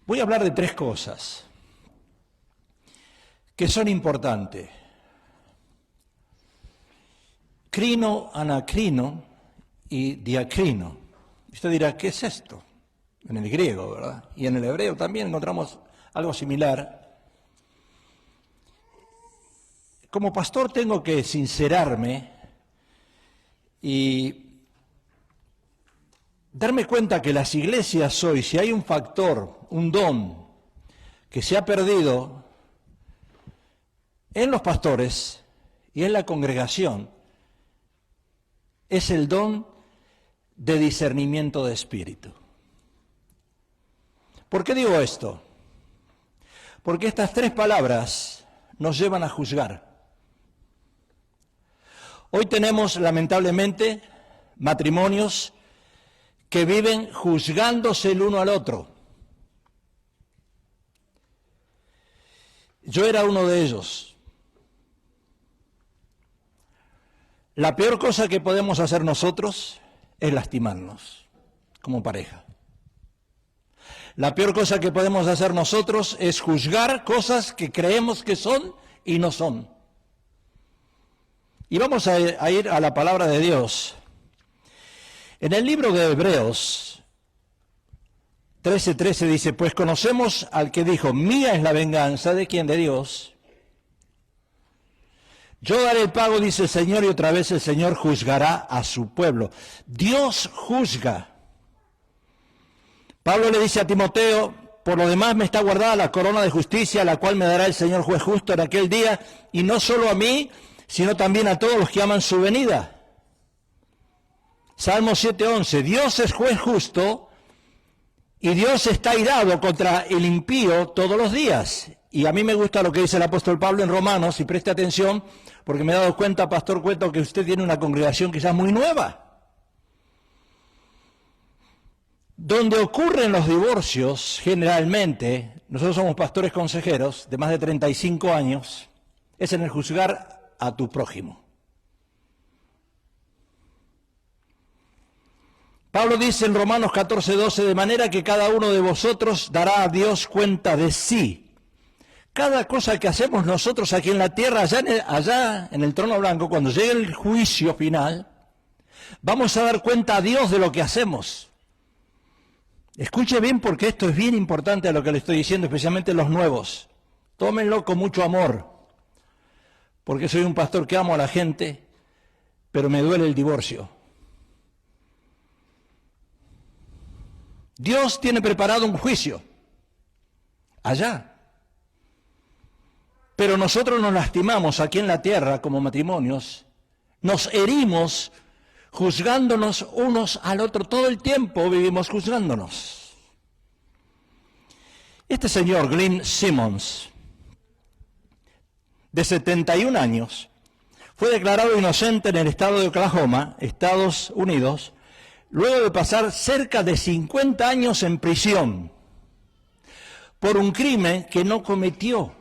Voy a hablar de tres cosas que son importantes. Crino, anacrino y diacrino. Usted dirá, ¿qué es esto? En el griego, ¿verdad? Y en el hebreo también encontramos algo similar. Como pastor tengo que sincerarme y darme cuenta que las iglesias hoy, si hay un factor, un don que se ha perdido en los pastores y en la congregación, es el don de discernimiento de espíritu. ¿Por qué digo esto? Porque estas tres palabras nos llevan a juzgar. Hoy tenemos, lamentablemente, matrimonios que viven juzgándose el uno al otro. Yo era uno de ellos. La peor cosa que podemos hacer nosotros es lastimarnos como pareja. La peor cosa que podemos hacer nosotros es juzgar cosas que creemos que son y no son. Y vamos a ir a la palabra de Dios. En el libro de Hebreos 13:13 dice, pues conocemos al que dijo, mía es la venganza, ¿de quién? De Dios. Yo daré el pago, dice el Señor, y otra vez el Señor juzgará a su pueblo. Dios juzga. Pablo le dice a Timoteo, por lo demás me está guardada la corona de justicia, la cual me dará el Señor juez justo en aquel día, y no solo a mí, sino también a todos los que aman su venida. Salmo 7:11, Dios es juez justo, y Dios está airado contra el impío todos los días. Y a mí me gusta lo que dice el apóstol Pablo en Romanos, y preste atención, porque me he dado cuenta, Pastor Cueto, que usted tiene una congregación quizás muy nueva. Donde ocurren los divorcios, generalmente, nosotros somos pastores consejeros de más de 35 años, es en el juzgar a tu prójimo. Pablo dice en Romanos 14:12, de manera que cada uno de vosotros dará a Dios cuenta de sí. Cada cosa que hacemos nosotros aquí en la tierra, allá en el trono blanco, cuando llegue el juicio final, vamos a dar cuenta a Dios de lo que hacemos. Escuche bien porque esto es bien importante a lo que le estoy diciendo, especialmente los nuevos. Tómenlo con mucho amor, porque soy un pastor que amo a la gente, pero me duele el divorcio. Dios tiene preparado un juicio allá. Pero nosotros nos lastimamos aquí en la tierra como matrimonios, nos herimos juzgándonos unos al otro. Todo el tiempo vivimos juzgándonos. Este señor, Glenn Simmons, de 71 años, fue declarado inocente en el estado de Oklahoma, Estados Unidos, luego de pasar cerca de 50 años en prisión por un crimen que no cometió.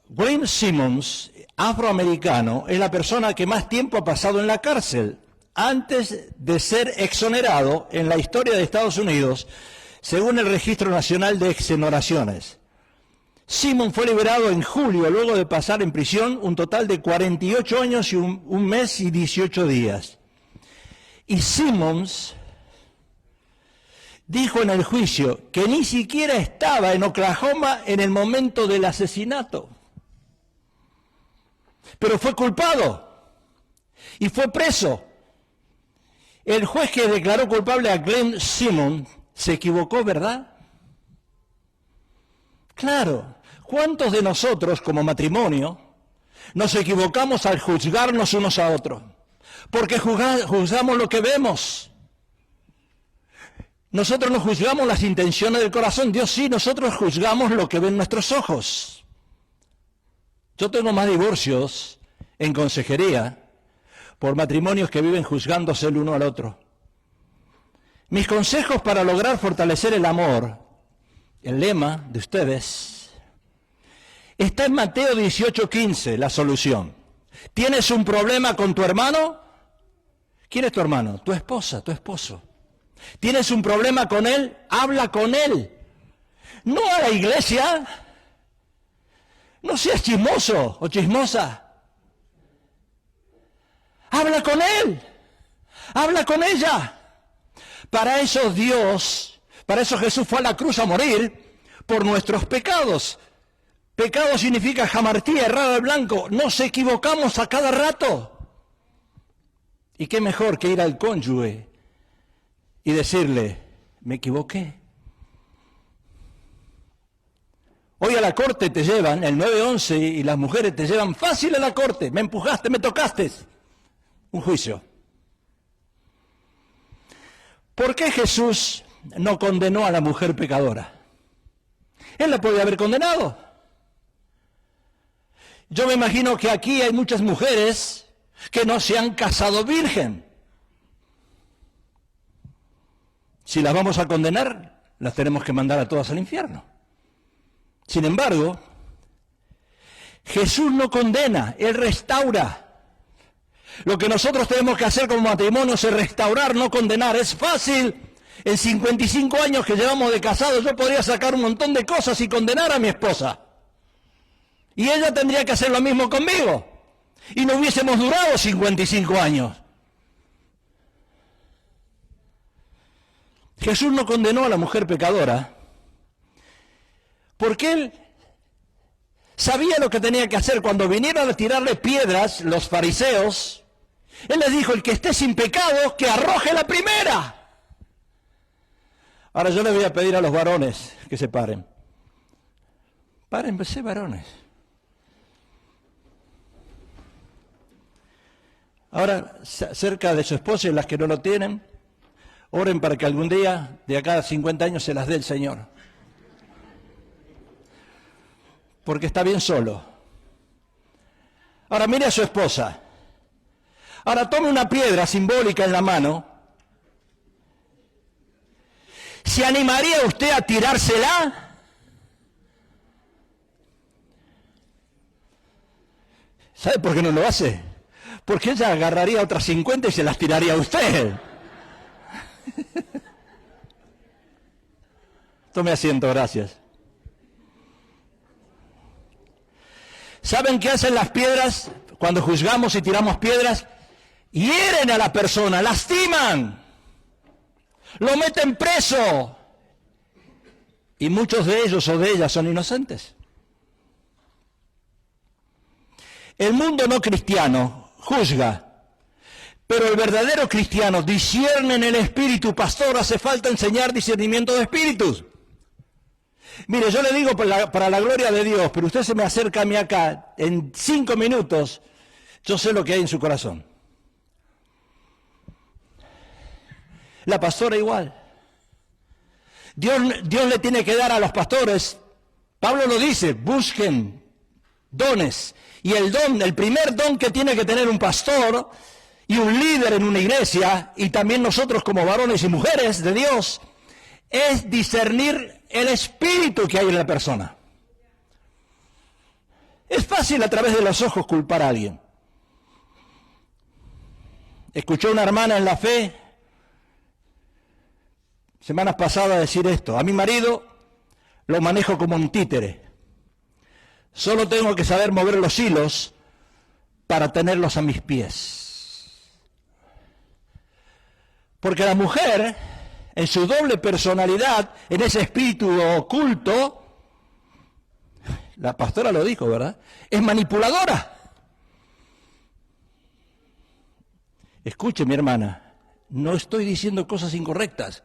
Glenn Simmons, afroamericano, es la persona que más tiempo ha pasado en la cárcel antes de ser exonerado en la historia de Estados Unidos, según el Registro Nacional de Exoneraciones. Simmons fue liberado en julio, luego de pasar en prisión un total de 48 años y un mes y 18 días. Y Simmons dijo en el juicio que ni siquiera estaba en Oklahoma en el momento del asesinato. Pero fue culpado y fue preso. El juez que declaró culpable a Glenn Simmons se equivocó, ¿verdad? Claro. ¿Cuántos de nosotros como matrimonio nos equivocamos al juzgarnos unos a otros? Porque juzgamos lo que vemos. Nosotros no juzgamos las intenciones del corazón. Dios sí, nosotros juzgamos lo que ven nuestros ojos. Yo tengo más divorcios en consejería por matrimonios que viven juzgándose el uno al otro. Mis consejos para lograr fortalecer el amor, el lema de ustedes, está en Mateo 18:15, la solución. ¿Tienes un problema con tu hermano? ¿Quién es tu hermano? Tu esposa, tu esposo. ¿Tienes un problema con él? Habla con él. No a la iglesia. No seas chismoso o chismosa. Habla con él. Habla con ella. Para eso Dios, para eso Jesús fue a la cruz a morir por nuestros pecados. Pecado significa jamartía, errar al blanco. Nos equivocamos a cada rato. ¿Y qué mejor que ir al cónyuge y decirle, me equivoqué? Hoy a la corte te llevan, el 911, y las mujeres te llevan fácil a la corte. Me empujaste, me tocaste. Un juicio. ¿Por qué Jesús no condenó a la mujer pecadora? Él la podía haber condenado. Yo me imagino que aquí hay muchas mujeres que no se han casado virgen. Si las vamos a condenar, las tenemos que mandar a todas al infierno. Sin embargo, Jesús no condena, Él restaura. Lo que nosotros tenemos que hacer como matrimonio es restaurar, no condenar. Es fácil. En 55 años que llevamos de casados, yo podría sacar un montón de cosas y condenar a mi esposa. Y ella tendría que hacer lo mismo conmigo. Y no hubiésemos durado 55 años. Jesús no condenó a la mujer pecadora porque Él sabía lo que tenía que hacer. Cuando vinieron a tirarle piedras los fariseos, Él les dijo, el que esté sin pecado, que arroje la primera. Ahora yo le voy a pedir a los varones que se paren. Párense, varones. Ahora, cerca de su esposa y las que no lo tienen, oren para que algún día, de acá a 50 años, se las dé el Señor. Porque está bien solo. Ahora mire a su esposa. Ahora tome una piedra simbólica en la mano. ¿Se animaría usted a tirársela? ¿Sabe por qué no lo hace? Porque ella agarraría otras 50 y se las tiraría a usted. Tome asiento, gracias. ¿Saben qué hacen las piedras cuando juzgamos y tiramos piedras? Hieren a la persona, lastiman, lo meten preso. Y muchos de ellos o de ellas son inocentes. El mundo no cristiano juzga, pero el verdadero cristiano discierne en el espíritu. Pastor, hace falta enseñar discernimiento de espíritus. Mire, yo le digo para la gloria de Dios, pero usted se me acerca a mí acá, en 5 minutos, yo sé lo que hay en su corazón. La pastora igual. Dios le tiene que dar a los pastores, Pablo lo dice, busquen dones. Y el primer don que tiene que tener un pastor y un líder en una iglesia, y también nosotros como varones y mujeres de Dios, es discernir el espíritu que hay en la persona. Es fácil a través de los ojos culpar a alguien. Escuché una hermana en la fe semanas pasadas decir esto: a mi marido lo manejo como un títere. Solo tengo que saber mover los hilos para tenerlos a mis pies. Porque la mujer, en su doble personalidad, en ese espíritu oculto, la pastora lo dijo, ¿verdad?, es manipuladora. Escuche, mi hermana, no estoy diciendo cosas incorrectas.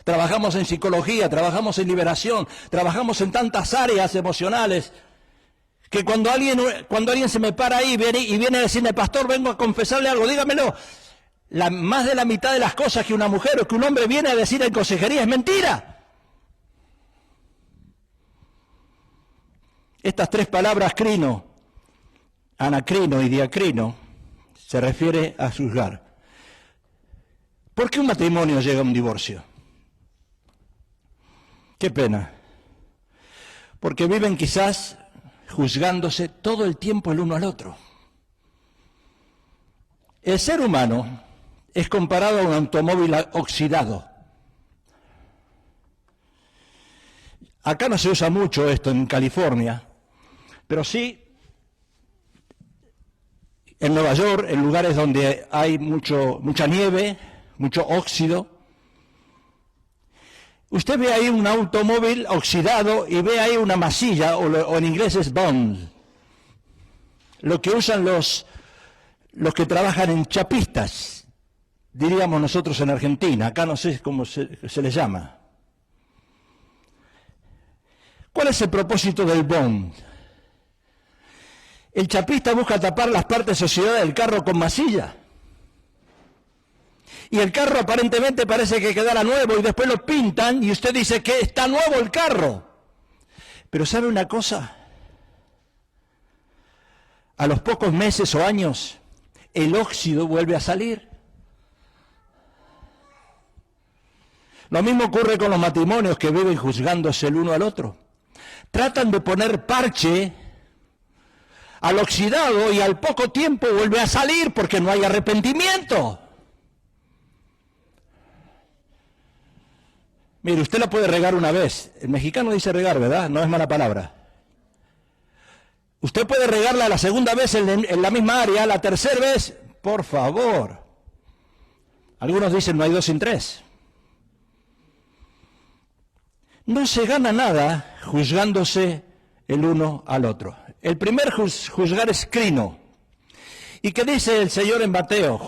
Trabajamos en psicología, trabajamos en liberación, trabajamos en tantas áreas emocionales, que cuando alguien se me para ahí y viene a decirme, pastor, vengo a confesarle algo, dígamelo. Más de la mitad de las cosas que una mujer o que un hombre viene a decir en consejería es mentira. Estas 3 palabras, crino, anacrino y diacrino, se refiere a juzgar. ¿Por qué un matrimonio llega a un divorcio? Qué pena. Porque viven quizás juzgándose todo el tiempo el uno al otro. El ser humano es comparado a un automóvil oxidado. Acá no se usa mucho esto en California, pero sí en Nueva York, en lugares donde hay mucha nieve, mucho óxido. Usted ve ahí un automóvil oxidado y ve ahí una masilla, o en inglés es bond, lo que usan los que trabajan en chapistas, diríamos nosotros en Argentina, acá no sé cómo se les llama. ¿Cuál es el propósito del bond? El chapista busca tapar las partes oxidadas del carro con masilla. Y el carro aparentemente parece que quedará nuevo y después lo pintan y usted dice que está nuevo el carro. Pero ¿sabe una cosa? A los pocos meses o años, el óxido vuelve a salir. Lo mismo ocurre con los matrimonios que viven juzgándose el uno al otro. Tratan de poner parche al oxidado y al poco tiempo vuelve a salir porque no hay arrepentimiento. Mire, usted la puede regar una vez. El mexicano dice regar, ¿verdad? No es mala palabra. Usted puede regarla la segunda vez en la misma área, la tercera vez, por favor. Algunos dicen no hay dos sin tres. No se gana nada juzgándose el uno al otro. El primer juzgar es crino. ¿Y qué dice el Señor en Mateo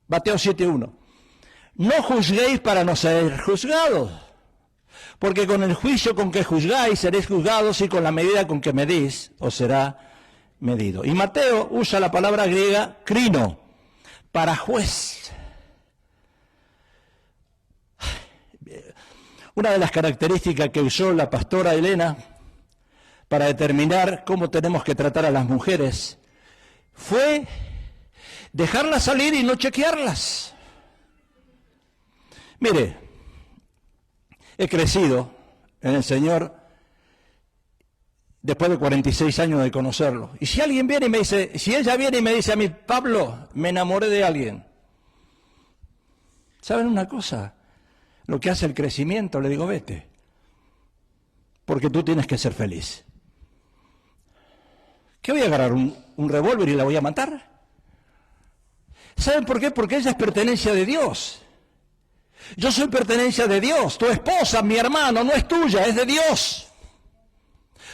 7:1? No juzguéis para no ser juzgados, porque con el juicio con que juzgáis seréis juzgados y con la medida con que medís os será medido. Y Mateo usa la palabra griega crino, para juez. Una de las características que usó la pastora Elena para determinar cómo tenemos que tratar a las mujeres fue dejarlas salir y no chequearlas. Mire, he crecido en el Señor después de 46 años de conocerlo. Y si alguien viene y me dice, si ella viene y me dice a mí, Pablo, me enamoré de alguien. ¿Saben una cosa? Lo que hace el crecimiento, le digo, vete. Porque tú tienes que ser feliz. ¿Qué voy a agarrar? ¿Un revólver y la voy a matar? ¿Saben por qué? Porque ella es pertenencia de Dios. Yo soy pertenencia de Dios. Tu esposa, mi hermano, no es tuya, es de Dios.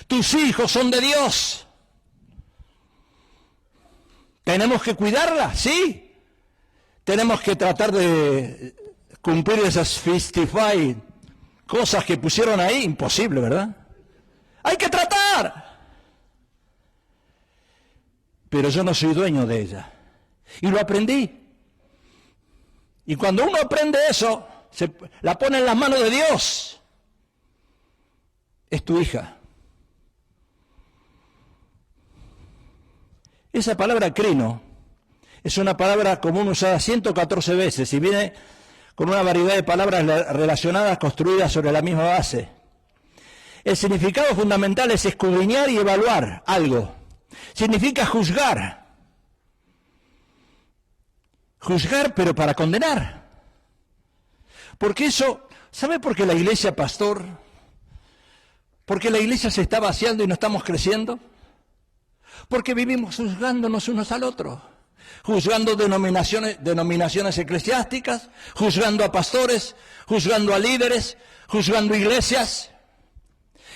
Tus hijos son de Dios. ¿Tenemos que cuidarla? Sí. Tenemos que tratar de cumplir esas 55 cosas que pusieron ahí. Imposible, ¿verdad? Hay que tratar. Pero yo no soy dueño de ella. Y lo aprendí. Y cuando uno aprende eso, la pone en las manos de Dios. Es tu hija. Esa palabra crino es una palabra común usada 114 veces y viene con una variedad de palabras relacionadas construidas sobre la misma base. El significado fundamental es escudriñar y evaluar algo. Significa juzgar. Juzgar, pero para condenar. Porque eso, ¿sabe por qué la iglesia, pastor? ¿Por qué la iglesia se está vaciando y no estamos creciendo? Porque vivimos juzgándonos unos al otro. Juzgando denominaciones eclesiásticas, juzgando a pastores, juzgando a líderes, juzgando iglesias.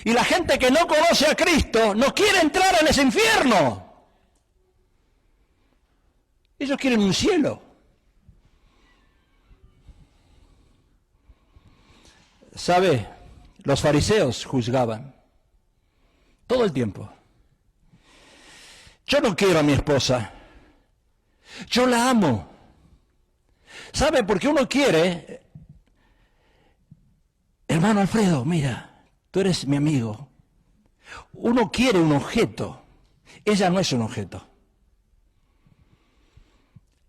Y la gente que no conoce a Cristo no quiere entrar en ese infierno. Ellos quieren un cielo. ¿Sabe? Los fariseos juzgaban todo el tiempo. Yo no quiero a mi esposa. Yo la amo. ¿Sabe? Porque uno quiere, hermano Alfredo, mira, tú eres mi amigo. Uno quiere un objeto. Ella no es un objeto.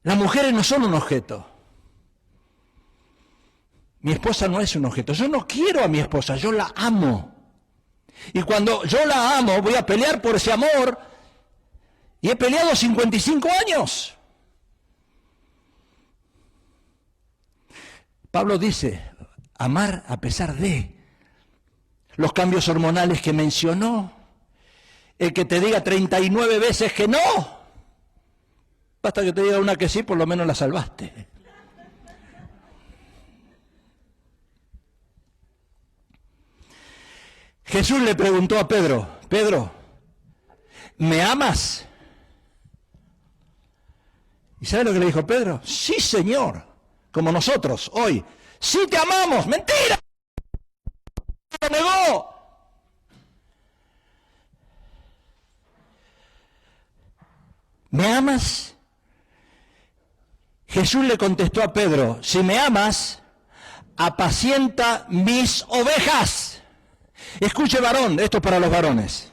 Las mujeres no son un objeto. Mi esposa no es un objeto. Yo no quiero a mi esposa, yo la amo. Y cuando yo la amo, voy a pelear por ese amor. Y he peleado 55 años. Pablo dice, amar a pesar de. los cambios hormonales que mencionó, el que te diga 39 veces que no. Basta que te diga una que sí, por lo menos la salvaste. Jesús le preguntó a Pedro, Pedro, ¿me amas? ¿Y sabe lo que le dijo Pedro? Sí, Señor, como nosotros hoy. Sí te amamos, mentira. Lo negó. ¿Me amas? Jesús le contestó a Pedro, si me amas, apacienta mis ovejas. Escuche, varón, esto es para los varones.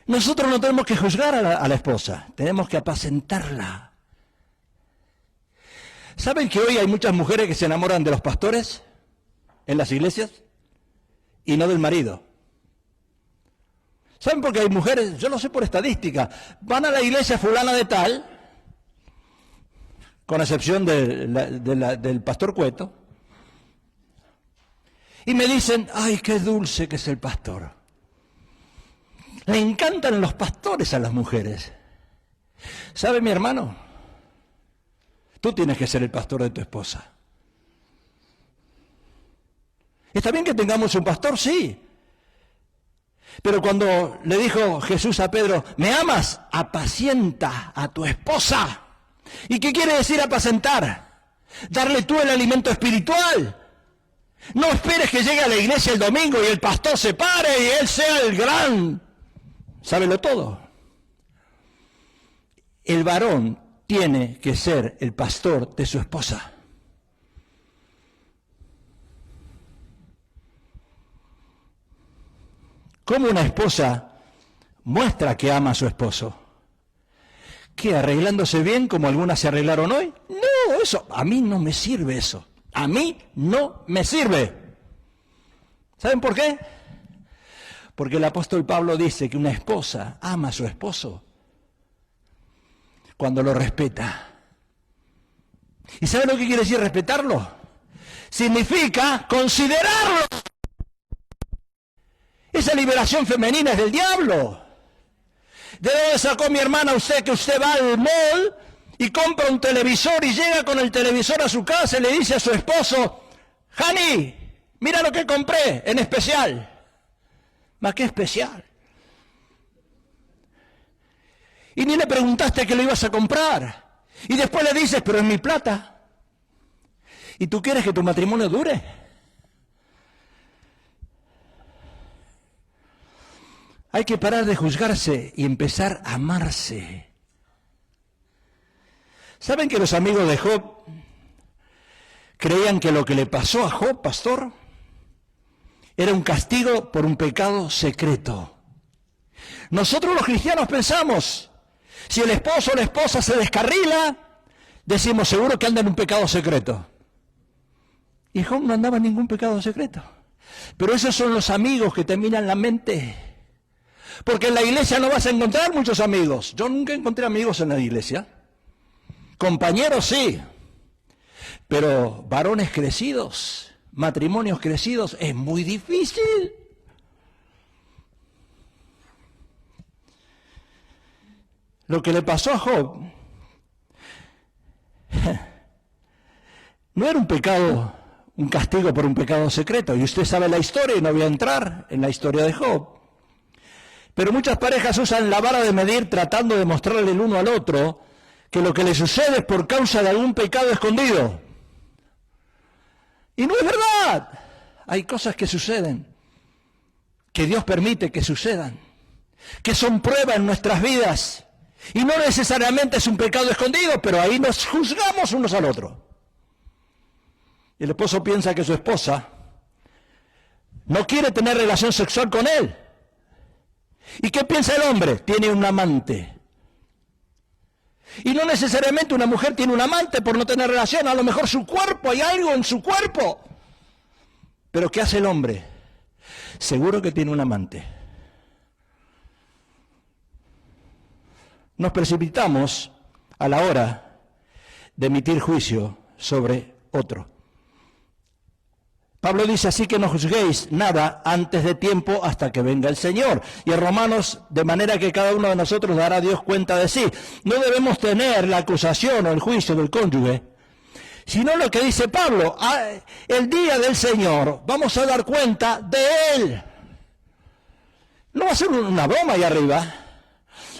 Nosotros no tenemos que juzgar a la esposa, tenemos que apacentarla. ¿Saben que hoy hay muchas mujeres que se enamoran de los pastores en las iglesias y no del marido? ¿Saben por qué hay mujeres? Yo lo sé por estadística. Van a la iglesia fulana de tal, con excepción del pastor Cueto, y me dicen, ay, qué dulce que es el pastor. Le encantan los pastores a las mujeres. ¿Sabe, mi hermano? Tú tienes que ser el pastor de tu esposa. ¿Está bien que tengamos un pastor? Sí. Pero cuando le dijo Jesús a Pedro, ¿me amas? Apacienta a tu esposa. ¿Y qué quiere decir apacentar? Darle tú el alimento espiritual. No esperes que llegue a la iglesia el domingo y el pastor se pare y él sea el gran. Sábelo todo. El varón tiene que ser el pastor de su esposa. ¿Cómo una esposa muestra que ama a su esposo? ¿Qué, arreglándose bien como algunas se arreglaron hoy? No, eso, a mí no me sirve eso. A mí no me sirve. ¿Saben por qué? Porque el apóstol Pablo dice que una esposa ama a su esposo cuando lo respeta. ¿Y saben lo que quiere decir respetarlo? Significa considerarlo. Esa liberación femenina es del diablo. ¿De dónde sacó mi hermana usted que usted va al mall y compra un televisor y llega con el televisor a su casa y le dice a su esposo, Hani, mira lo que compré en especial? ¿Más qué especial? Y ni le preguntaste que lo ibas a comprar. Y después le dices, pero es mi plata. ¿Y tú quieres que tu matrimonio dure? Hay que parar de juzgarse y empezar a amarse. ¿Saben que los amigos de Job creían que lo que le pasó a Job, pastor, era un castigo por un pecado secreto? Nosotros los cristianos pensamos, si el esposo o la esposa se descarrila, decimos seguro que anda en un pecado secreto. Y Job no andaba en ningún pecado secreto. Pero esos son los amigos que te miran la mente. Porque en la iglesia no vas a encontrar muchos amigos. Yo nunca encontré amigos en la iglesia. Compañeros sí. Pero varones crecidos, matrimonios crecidos, es muy difícil. Lo que le pasó a Job no era un pecado, un castigo por un pecado secreto. Y usted sabe la historia y no voy a entrar en la historia de Job. Pero muchas parejas usan la vara de medir tratando de mostrarle el uno al otro que lo que le sucede es por causa de algún pecado escondido. Y no es verdad. Hay cosas que suceden, que Dios permite que sucedan, que son prueba en nuestras vidas. Y no necesariamente es un pecado escondido, pero ahí nos juzgamos unos al otro. Y el esposo piensa que su esposa no quiere tener relación sexual con él. ¿Y qué piensa el hombre? Tiene un amante. Y no necesariamente una mujer tiene un amante por no tener relación. A lo mejor su cuerpo, hay algo en su cuerpo. Pero ¿qué hace el hombre? Seguro que tiene un amante. Nos precipitamos a la hora de emitir juicio sobre otro. Pablo dice, así que no juzguéis nada antes de tiempo hasta que venga el Señor. Y en Romanos, de manera que cada uno de nosotros dará a Dios cuenta de sí. No debemos tener la acusación o el juicio del cónyuge, sino lo que dice Pablo, el día del Señor vamos a dar cuenta de Él. No va a ser una broma ahí arriba.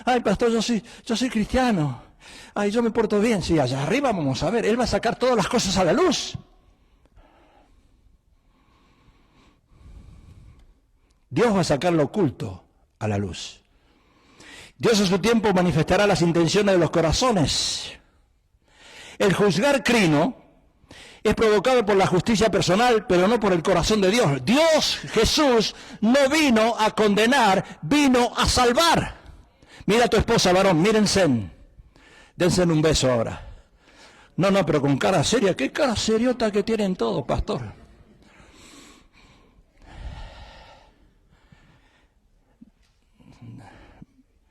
Ay, pastor, yo soy cristiano. Ay, yo me porto bien. Sí, allá arriba vamos a ver. Él va a sacar todas las cosas a la luz. Dios va a sacar lo oculto a la luz. Dios a su tiempo manifestará las intenciones de los corazones. El juzgar crino es provocado por la justicia personal, pero no por el corazón de Dios. Dios, Jesús, no vino a condenar, vino a salvar. Mira a tu esposa, varón, mírense. Dense un beso ahora. No, pero con cara seria. ¿Qué cara seriota que tienen todos, pastor?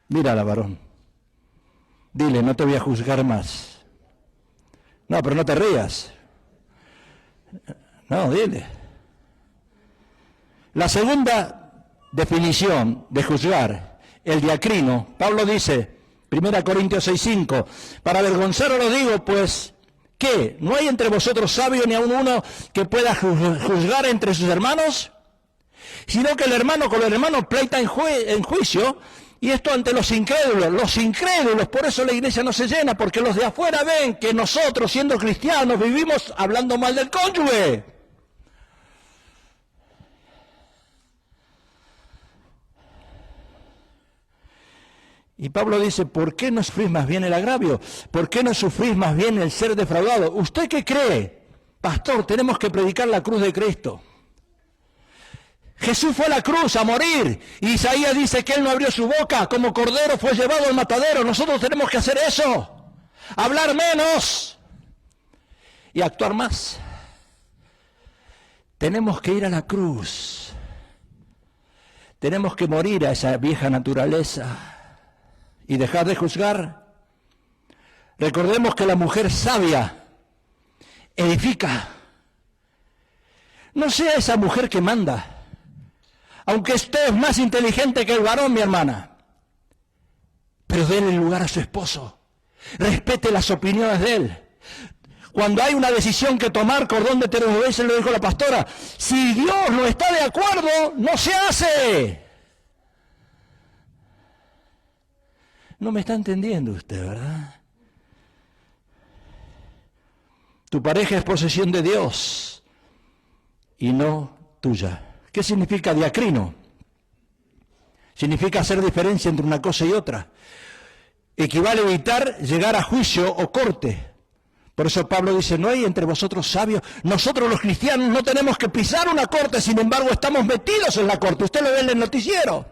Mírala, varón. Dile, no te voy a juzgar más. No, pero no te rías. No, dile. La segunda definición de juzgar, el diacrino, Pablo dice, 1 Corintios 6:5, para avergonzaros lo digo, pues, ¿qué? ¿No hay entre vosotros sabio ni aun uno que pueda juzgar entre sus hermanos? Sino que el hermano con el hermano pleita en juicio, y esto ante los incrédulos, por eso la iglesia no se llena, porque los de afuera ven que nosotros, siendo cristianos, vivimos hablando mal del cónyuge. Y Pablo dice, ¿por qué no sufrís más bien el agravio? ¿Por qué no sufrís más bien el ser defraudado? ¿Usted qué cree? Pastor, tenemos que predicar la cruz de Cristo. Jesús fue a la cruz a morir. Y Isaías dice que Él no abrió su boca, como cordero fue llevado al matadero. Nosotros tenemos que hacer eso. Hablar menos y actuar más. Tenemos que ir a la cruz. Tenemos que morir a esa vieja naturaleza y dejar de juzgar. Recordemos que la mujer sabia edifica. No sea esa mujer que manda. Aunque usted es más inteligente que el varón, mi hermana, pero déle lugar a su esposo. Respete las opiniones de él. Cuando hay una decisión que tomar, cordón de Teruel, se lo dijo la pastora, si Dios no está de acuerdo, no se hace. No me está entendiendo usted, ¿verdad? Tu pareja es posesión de Dios y no tuya. ¿Qué significa diacrino? Significa hacer diferencia entre una cosa y otra. Equivale a evitar llegar a juicio o corte. Por eso Pablo dice, no hay entre vosotros sabios. Nosotros los cristianos no tenemos que pisar una corte, sin embargo estamos metidos en la corte. Usted lo ve en el noticiero.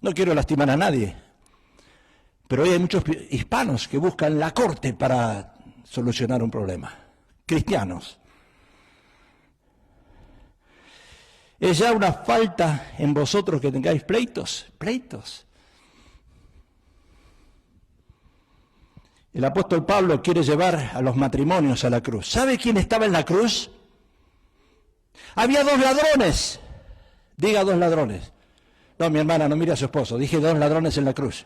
No quiero lastimar a nadie, pero hoy hay muchos hispanos que buscan la corte para solucionar un problema. Cristianos. ¿Es ya una falta en vosotros que tengáis pleitos? El apóstol Pablo quiere llevar a los matrimonios a la cruz. ¿Sabe quién estaba en la cruz? Había 2 ladrones. Diga 2 ladrones. No, mi hermana, no mire a su esposo. Dije 2 ladrones en la cruz.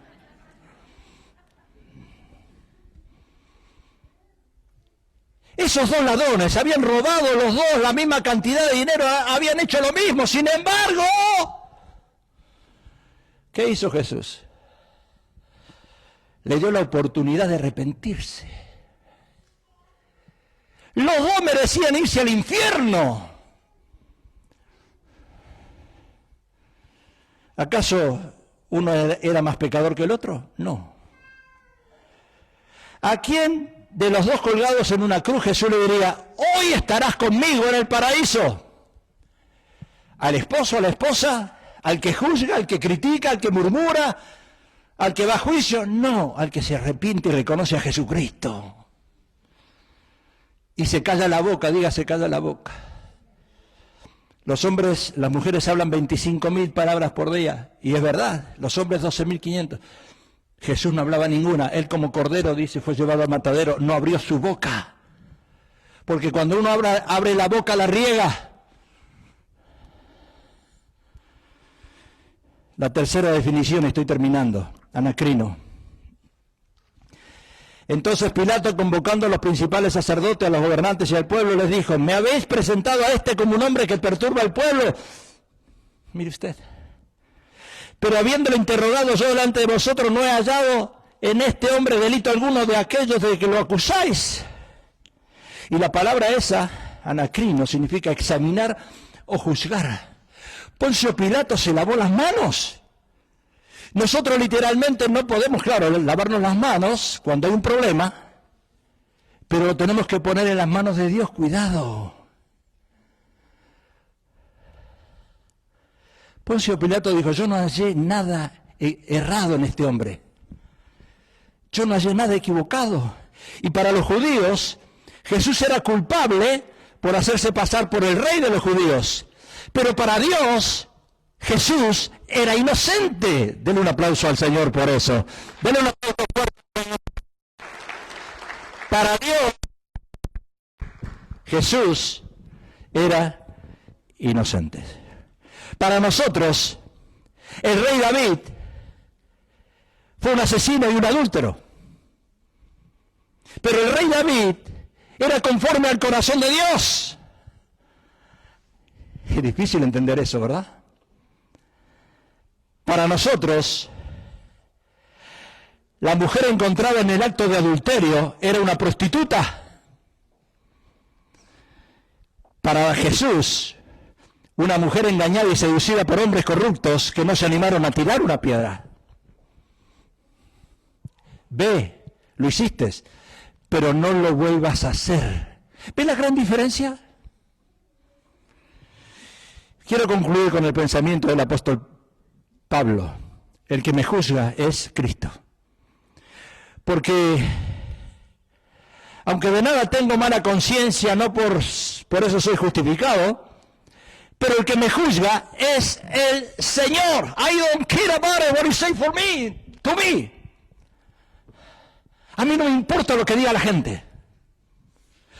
Esos 2 ladrones habían robado los 2 la misma cantidad de dinero, habían hecho lo mismo. Sin embargo, ¿qué hizo Jesús? Le dio la oportunidad de arrepentirse. Los 2 merecían irse al infierno. ¿Acaso uno era más pecador que el otro? No. ¿A quién de los 2 colgados en una cruz Jesús le diría, hoy estarás conmigo en el paraíso? ¿Al esposo, a la esposa? ¿Al que juzga, al que critica, al que murmura, al que va a juicio? No, al que se arrepiente y reconoce a Jesucristo. Y se calla la boca, diga, se calla la boca. Los hombres, las mujeres hablan 25.000 palabras por día, y es verdad, los hombres 12.500. Jesús no hablaba ninguna, él como cordero, dice, fue llevado al matadero, no abrió su boca, Porque cuando uno abre la boca la riega. La tercera definición, estoy terminando, anacrino. Entonces Pilato, convocando a los principales sacerdotes, a los gobernantes y al pueblo, les dijo: ¿me habéis presentado a este como un hombre que perturba al pueblo? Mire usted. Pero habiéndolo interrogado yo delante de vosotros, no he hallado en este hombre delito alguno de aquellos de que lo acusáis. Y la palabra esa, anacrino, significa examinar o juzgar. Poncio Pilato se lavó las manos. Nosotros literalmente no podemos, claro, lavarnos las manos cuando hay un problema, pero lo tenemos que poner en las manos de Dios. Cuidado. Poncio Pilato dijo: yo no hallé nada errado en este hombre. Yo no hallé nada equivocado. Y para los judíos, Jesús era culpable por hacerse pasar por el rey de los judíos. Pero para Dios, Jesús era inocente. Denle un aplauso al Señor por eso. Denle un aplauso fuerte. Para Dios, Jesús era inocente. Para nosotros, el rey David fue un asesino y un adúltero. Pero el rey David era conforme al corazón de Dios. Es difícil entender eso, ¿verdad? Para nosotros, la mujer encontrada en el acto de adulterio era una prostituta. Para Jesús, una mujer engañada y seducida por hombres corruptos que no se animaron a tirar una piedra. Ve, lo hiciste, pero no lo vuelvas a hacer. ¿Ve la gran diferencia? Quiero concluir con el pensamiento del apóstol Pablo. El que me juzga es Cristo. Porque, aunque de nada tengo mala conciencia, no por eso soy justificado, pero el que me juzga es el Señor. I don't care about it, what you say for me, to me. A mí no me importa lo que diga la gente.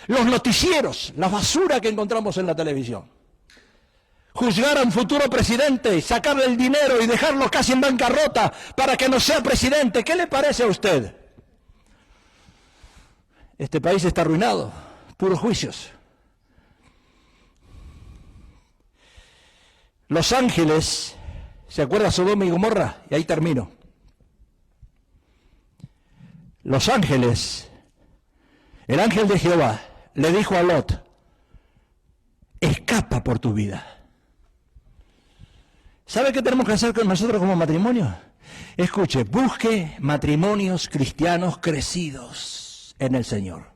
Los noticieros, la basura que encontramos en la televisión. Juzgar a un futuro presidente, sacarle el dinero y dejarlo casi en bancarrota para que no sea presidente. ¿Qué le parece a usted? Este país está arruinado, puros juicios. Los ángeles, ¿se acuerda Sodoma y Gomorra? Y ahí termino. Los ángeles, el ángel de Jehová le dijo a Lot: escapa por tu vida. ¿Sabe qué tenemos que hacer con nosotros como matrimonio? Escuche, busque matrimonios cristianos crecidos en el Señor.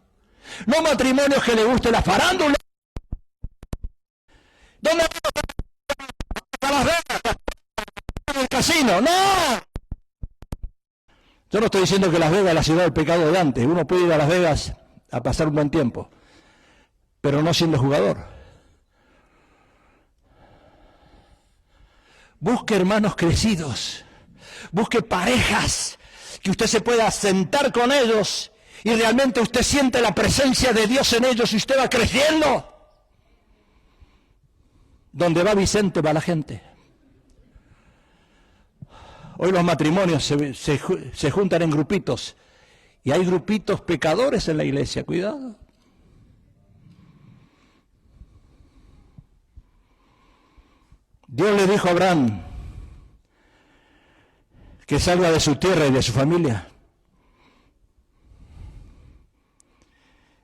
No matrimonios que le guste la farándula. ¿Dónde a Las Vegas? En el casino. ¡No! Yo no estoy diciendo que Las Vegas es la ciudad del pecado de antes. Uno puede ir a Las Vegas a pasar un buen tiempo, pero no siendo jugador. Busque hermanos crecidos, busque parejas que usted se pueda sentar con ellos y realmente usted siente la presencia de Dios en ellos y usted va creciendo. Donde va Vicente va la gente. Hoy los matrimonios se juntan en grupitos y hay grupitos pecadores en la iglesia, cuidado. Dios le dijo a Abraham que salga de su tierra y de su familia.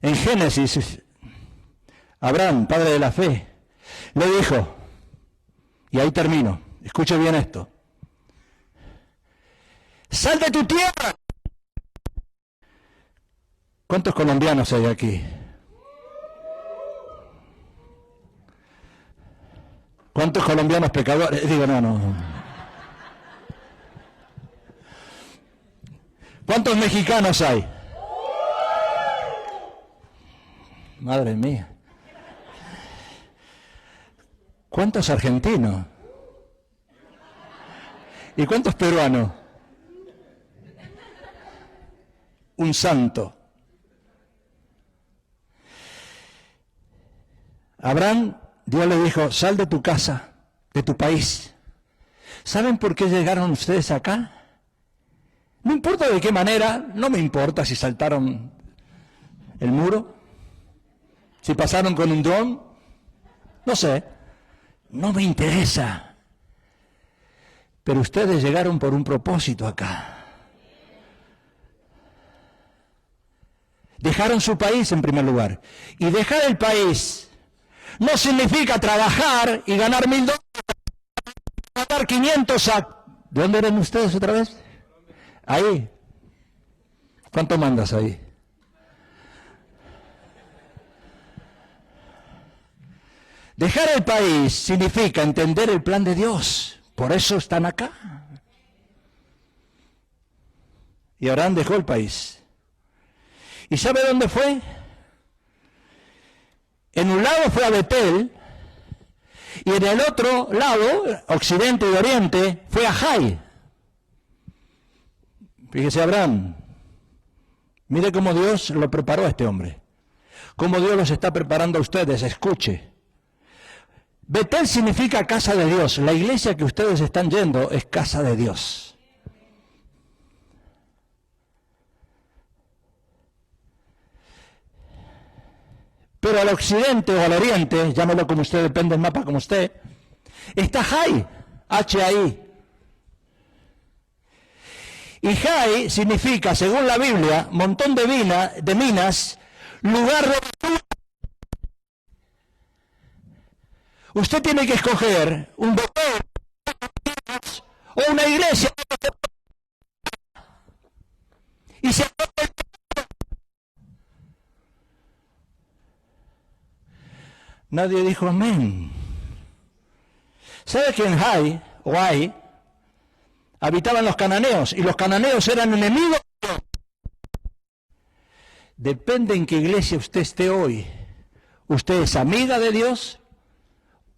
En Génesis, Abraham, padre de la fe, le dijo, y ahí termino, escuche bien esto: sal de tu tierra. ¿Cuántos colombianos hay aquí? ¿Cuántos colombianos pecadores? Digo, no. ¿Cuántos mexicanos hay? Madre mía. ¿Cuántos argentinos? ¿Y cuántos peruanos? Un santo. Abraham, Dios le dijo, sal de tu casa, de tu país. ¿Saben por qué llegaron ustedes acá? No importa de qué manera, no me importa si saltaron el muro, si pasaron con un dron, no sé, no me interesa. Pero ustedes llegaron por un propósito acá. Dejaron su país en primer lugar. Y dejar el país no significa trabajar y ganar $1,000, ganar 500 a... ¿De dónde eran ustedes otra vez? Ahí. ¿Cuánto mandas ahí? Dejar el país significa entender el plan de Dios. Por eso están acá. Y Abraham dejó el país. ¿Y sabe dónde fue? En un lado fue a Betel, y en el otro lado, occidente y oriente, fue a Jai. Fíjese, Abraham, mire cómo Dios lo preparó a este hombre. Cómo Dios los está preparando a ustedes, escuche. Betel significa casa de Dios. La iglesia que ustedes están yendo es casa de Dios. Pero al occidente o al oriente, llámelo como usted, depende del mapa como usted, está Jai, H-A-I. Y Jai significa, según la Biblia, montón de minas, lugar de... Usted tiene que escoger un doctor o una iglesia. Y se... Nadie dijo amén. ¿Sabe que en Jai, o Ai, habitaban los cananeos? Y los cananeos eran enemigos. Depende en qué iglesia usted esté hoy. ¿Usted es amiga de Dios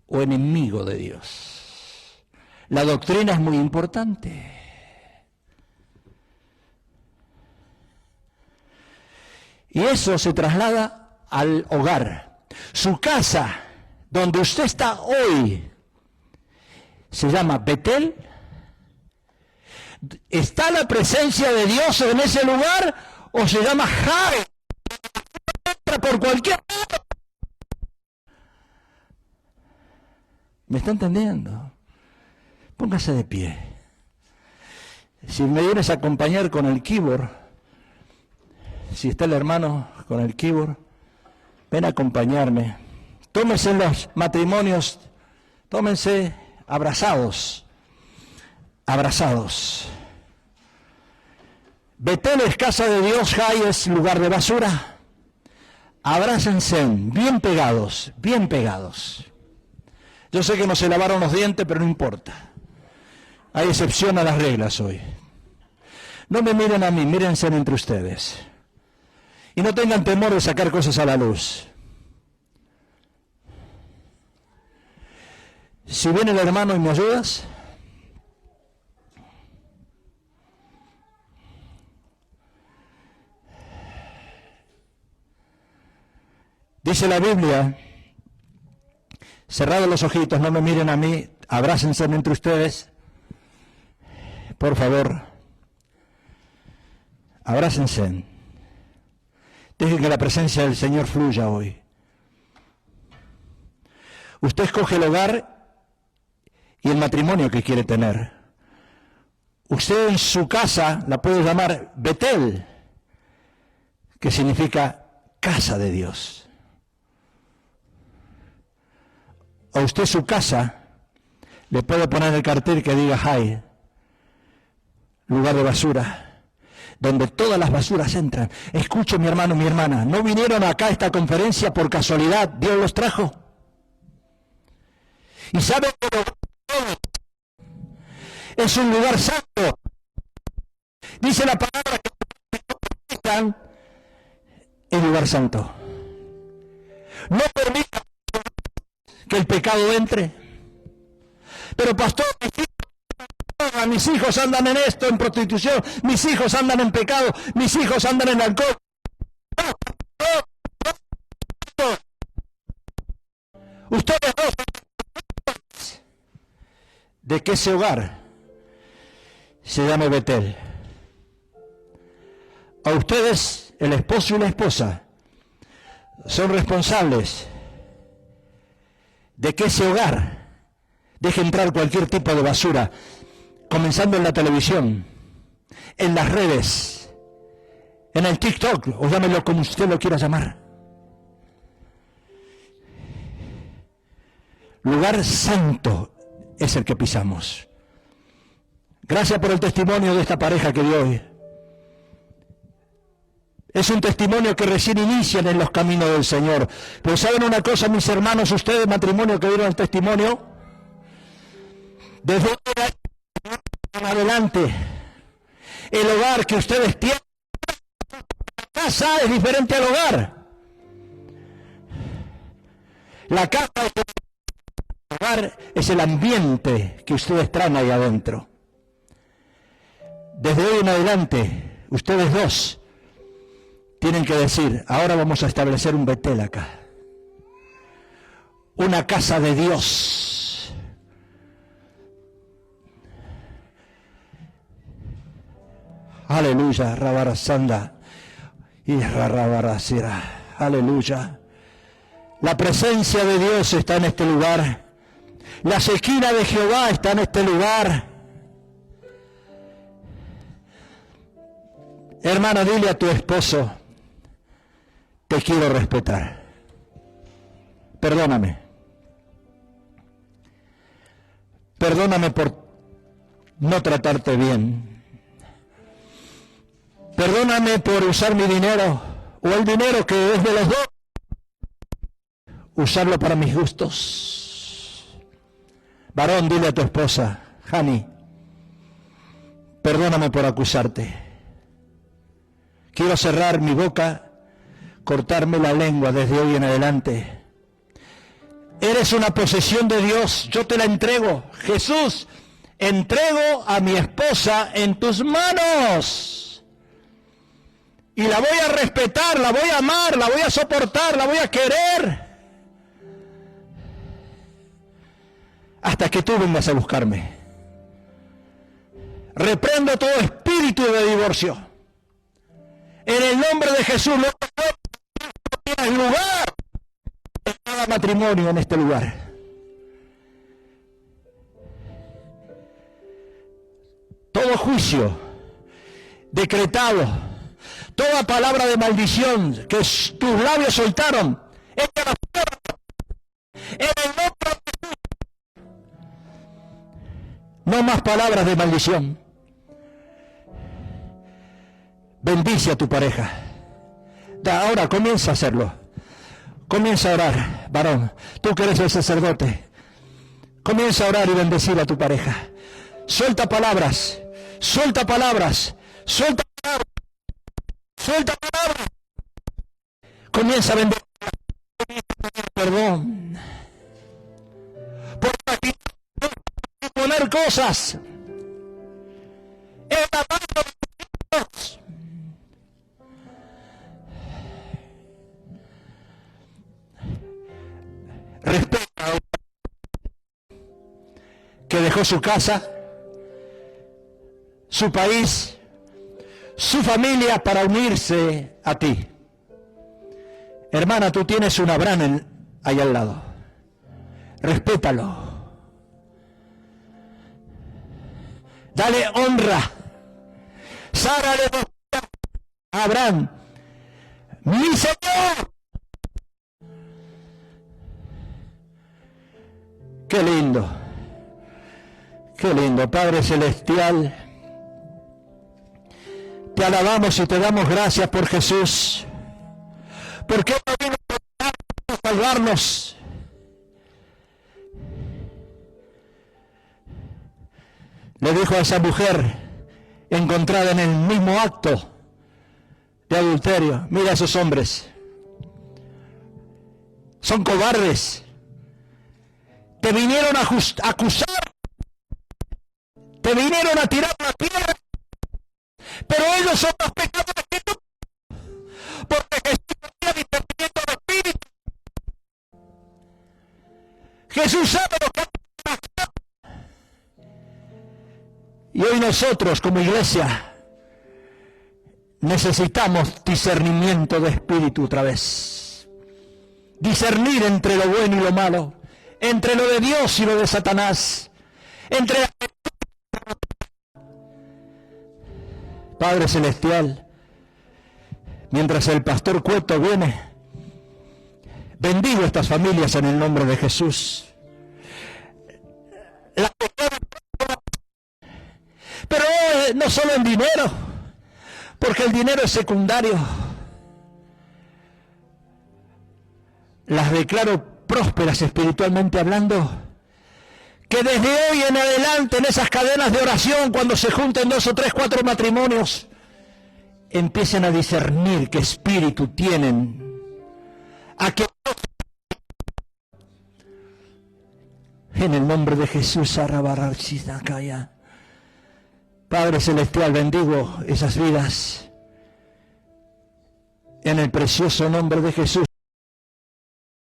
o enemigo de Dios? La doctrina es muy importante. Y eso se traslada al hogar. Su casa, donde usted está hoy, se llama Betel. ¿Está la presencia de Dios en ese lugar o se llama Jai? Por cualquier... ¿Me está entendiendo? Póngase de pie. Si me vienes a acompañar con el keyboard, si está el hermano con el keyboard, ven a acompañarme. Tómense los matrimonios, tómense abrazados, abrazados. Betel es casa de Dios, Jai es lugar de basura. Abrácense, bien pegados, bien pegados. Yo sé que no se lavaron los dientes, pero no importa. Hay excepción a las reglas hoy. No me miren a mí, mírense entre ustedes. Y no tengan temor de sacar cosas a la luz. Si viene el hermano y me ayudas. Dice la Biblia, cerrados los ojitos, no me miren a mí, abrácense entre ustedes. Por favor, abrácense. Dejen que la presencia del Señor fluya hoy. Usted escoge el hogar y el matrimonio que quiere tener. Usted en su casa la puede llamar Betel, que significa casa de Dios. O usted su casa le puede poner el cartel que diga Jai, lugar de basura, donde todas las basuras entran. Escuche, mi hermano, mi hermana, ¿no vinieron acá a esta conferencia por casualidad? Dios los trajo. Y saben que es un lugar santo. Dice la palabra que están en lugar santo. No permita que el pecado entre. Pero pastor, mis hijos andan en esto, en prostitución, mis hijos andan en pecado, mis hijos andan en alcohol. de que ese hogar se llame Betel. A ustedes, el esposo y la esposa, son responsables de que ese hogar deje entrar cualquier tipo de basura, comenzando en la televisión, en las redes, en el TikTok, o llámelo como usted lo quiera llamar. Lugar santo es el que pisamos. Gracias por el testimonio de esta pareja que dio hoy. Es un testimonio que recién inician en los caminos del Señor. Pero ¿saben una cosa, mis hermanos, ustedes, matrimonio que dieron el testimonio? Desde ahora en adelante, el hogar que ustedes tienen, la casa es diferente al hogar. La casa es el hogar, es el ambiente que ustedes traen ahí adentro. Desde hoy en adelante, ustedes dos tienen que decir, ahora vamos a establecer un Betel acá. Una casa de Dios. Aleluya, Rabarasanda y Rabarasira. Aleluya. La presencia de Dios está en este lugar. La Shekinah de Jehová está en este lugar. Hermana, dile a tu esposo, te quiero respetar. Perdóname. Perdóname por no tratarte bien. Perdóname por usar mi dinero, o el dinero que es de los dos, usarlo para mis gustos. Varón, dile a tu esposa, Hani, perdóname por acusarte. Quiero cerrar mi boca, cortarme la lengua desde hoy en adelante. Eres una posesión de Dios, yo te la entrego. Jesús, entrego a mi esposa en tus manos. Y la voy a respetar, la voy a amar, la voy a soportar, la voy a querer. Hasta que tú vengas a buscarme. Reprendo todo espíritu de divorcio. En el nombre de Jesús, no tienes lugar en cada matrimonio en este lugar. Todo juicio decretado, toda palabra de maldición que tus labios soltaron, en el nombre de Jesús. No más palabras de maldición. Bendice a tu pareja. Ahora comienza a hacerlo. Comienza a orar, varón. Tú que eres el sacerdote. Comienza a orar y bendecir a tu pareja. Suelta palabras. Suelta palabras. Suelta palabras. Suelta palabras. Comienza a bendecir. Perdón. Por aquí poner cosas en la mano de Dios. Respeta que dejó su casa, su país, su familia para unirse a ti. Hermana, tú tienes un Abraham ahí al lado. Respétalo. Dale honra. Sara le dijo a Abraham, mi Señor. Qué lindo. Qué lindo, Padre Celestial. Te alabamos y te damos gracias por Jesús. Porque Él no vino a salvarnos. Le dijo a esa mujer encontrada en el mismo acto de adulterio, mira a esos hombres, son cobardes, te vinieron a acusar, te vinieron a tirar la piedra, pero ellos son los pecadores que tú, porque Jesús tenía discernimiento de espíritu. Jesús sabe lo que hace. Y hoy nosotros como iglesia necesitamos discernimiento de espíritu otra vez. Discernir entre lo bueno y lo malo, entre lo de Dios y lo de Satanás, entre la... Padre Celestial, mientras el pastor Cueto viene, bendigo estas familias en el nombre de Jesús. Pero no solo en dinero, porque el dinero es secundario. Las declaro prósperas espiritualmente hablando, que desde hoy en adelante en esas cadenas de oración, cuando se junten 2 o 3, 4 matrimonios, empiecen a discernir qué espíritu tienen, a qué... En el nombre de Jesús, Padre Celestial, bendigo esas vidas en el precioso nombre de Jesús.